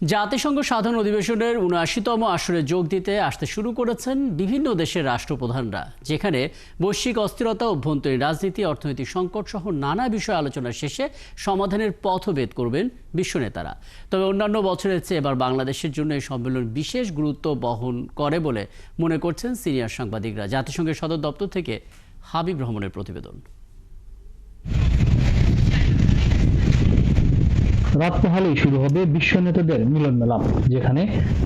জাতিসংঘ সাধারণ অধিবেশনের ৭৯তম আসরে যোগ দিতে আসতে শুরু করেছেন বিভিন্ন দেশের রাষ্ট্রপ্রধানরা, যেখানে বৈশ্বিক অস্থিরতা, অভ্যন্তরীণ রাজনীতি, অর্থনৈতিক সংকট সহ নানা বিষয় আলোচনা শেষে সমাধানের পথভেদ করবেন বিশ্ব নেতারা। তবে অন্যান্য বছরের চেয়ে এবার বাংলাদেশের জন্য এই সম্মেলন বিশেষ গুরুত্ব বহন করে বলে মনে করছেন সিনিয়র সাংবাদিকরা। জাতিসংঘের সদর দপ্তর থেকে হাবিব রহমানের প্রতিবেদন। রাত পোহালেই শুরু হবে বিশ্ব নেতাদের মিলন মেলা, যেখানে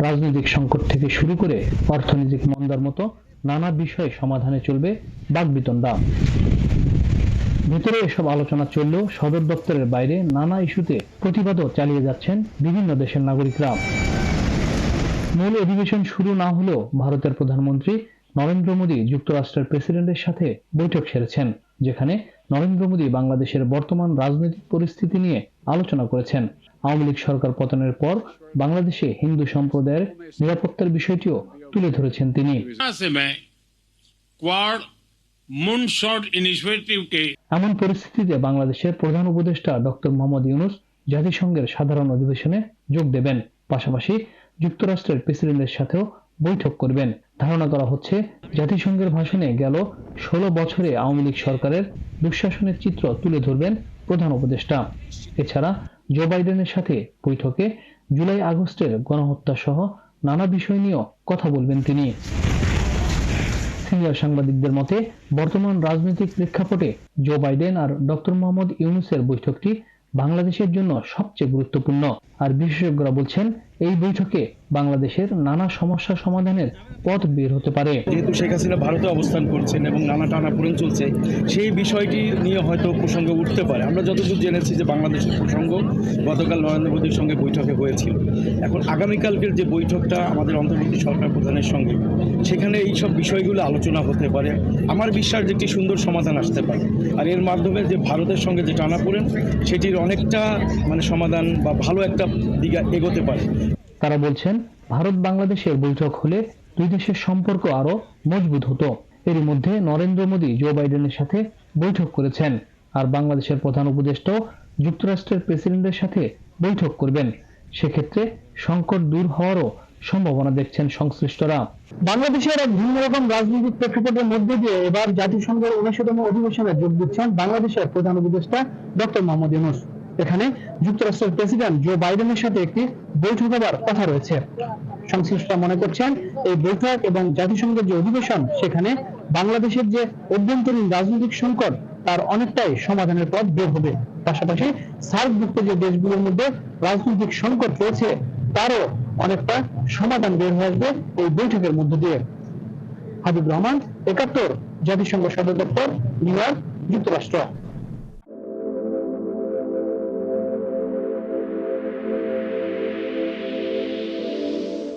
রাজনৈতিক সংকট থেকে শুরু করে অর্থনৈতিক মন্দার মতো নানা বিষয়ে সমাধানে চলবে বাকবিতণ্ডা। ভেতরে এসব আলোচনা চললেও সদর দপ্তরের বাইরে নানা ইস্যুতে প্রতিবাদও চালিয়ে যাচ্ছেন বিভিন্ন দেশের নাগরিকরা। মূল অধিবেশন শুরু না হলেও ভারতের প্রধানমন্ত্রী নরেন্দ্র মোদী যুক্তরাষ্ট্রের প্রেসিডেন্টের সাথে বৈঠক সেরেছেন, যেখানে নরেন্দ্র মোদী বাংলাদেশের বর্তমান রাজনৈতিক পরিস্থিতি নিয়ে আলোচনা করেছেন। আওয়ামী লীগ সরকার পতনের পর বাংলাদেশে হিন্দু সম্প্রদায়ের নিরাপত্তার বিষয়টিও তুলে ধরেছেন তিনি। এমন পরিস্থিতিতে বাংলাদেশের প্রধান উপদেষ্টা ডক্টর মোহাম্মদ ইউনূস জাতিসংঘের সাধারণ অধিবেশনে যোগ দেবেন, পাশাপাশি যুক্তরাষ্ট্রের প্রেসিডেন্টের সাথেও বৈঠক করবেন। ধারণা করা হচ্ছে জাতিসংঘের ভাষণে গেল 16 বছরে আওয়ামী লীগ সরকারের দুঃশাসনের চিত্র তুলে ধরবেন প্রধান উপদেষ্টা। এছাড়া জো বাইডেনের সাথে বৈঠকে জুলাই আগস্টের গণহত্যা সহ নানা বিষয় নিয়েও কথা বলবেন তিনি। সিনিয়র সাংবাদিকদের মতে, বর্তমান রাজনৈতিক প্রেক্ষাপটে জো বাইডেন আর ডক্টর মোহাম্মদ ইউনূসের বৈঠকটি বাংলাদেশের জন্য সবচেয়ে গুরুত্বপূর্ণ। আর বিশেষজ্ঞরা বলছেন, এই বৈঠকে বাংলাদেশের নানা সমস্যা সমাধানের পথ বের হতে পারে। যেহেতু শেখ হাসিনা ভারতে অবস্থান করছেন এবং নানা টানাপোড়েন চলছে, সেই বিষয়টি নিয়ে হয়তো প্রসঙ্গ উঠতে পারে। আমরা যতদূর জেনেছি যে বাংলাদেশের প্রসঙ্গ গতকাল নরেন্দ্র মোদীর সঙ্গে বৈঠকে হয়েছিল। এখন আগামীকালকের যে বৈঠকটা আমাদের অন্তর্বর্তী সরকার প্রধানের সঙ্গে, সেখানে এই সব বিষয়গুলো আলোচনা হতে পারে। আমার বিশ্বাস যে একটি সুন্দর সমাধান আসতে পারে। আর এর মাধ্যমে যে ভারতের সঙ্গে যে টানাপোড়েন, সেটির অনেকটা সমাধান বা ভালো একটা দিকে এগোতে পারে। তারা বলছেন, ভারত বাংলাদেশের বৈঠক হলে দুই দেশের সম্পর্ক আরো মজবুত হতো। এর মধ্যে নরেন্দ্র মোদী জো বাইডেনের সাথে বৈঠক করেছেন, আর বাংলাদেশের প্রধান উপদেষ্টাও যুক্তরাষ্ট্রের প্রেসিডেন্টের সাথে বৈঠক করবেন। সেক্ষেত্রে সংকট দূর হওয়ারও সম্ভাবনা দেখছেন সংশ্লিষ্টরা। বাংলাদেশের এক ভিন্ন রকম রাজনৈতিক প্রেক্ষাপটের মধ্যে দিয়ে এবার জাতিসংঘের ৭৯তম অধিবেশনে যোগ দিচ্ছেন বাংলাদেশের প্রধান উপদেষ্টা ডক্টর মোহাম্মদ ইউনূস। এখানে যুক্তরাষ্ট্রের প্রেসিডেন্ট জো বাইডেনের সাথে একটি বৈঠক হবার কথা রয়েছে। সংশ্লিষ্টরা মনে করছেন, এই বৈঠক এবং জাতিসংঘের যে অধিবেশন, সেখানে বাংলাদেশের যে অভ্যন্তরীণ রাজনৈতিক সংকট, তার অনেকটাই সমাধানের পথ বের হবে। পাশাপাশি সার্কভুক্ত যে দেশগুলোর মধ্যে রাজনৈতিক সংকট রয়েছে, তারও অনেকটা সমাধান বের হয়ে আসবে এই বৈঠকের মধ্য দিয়ে। হাবিব রহমান, ৭১, জাতিসংঘ সদর দপ্তর, নিউ ইয়র্ক, যুক্তরাষ্ট্র।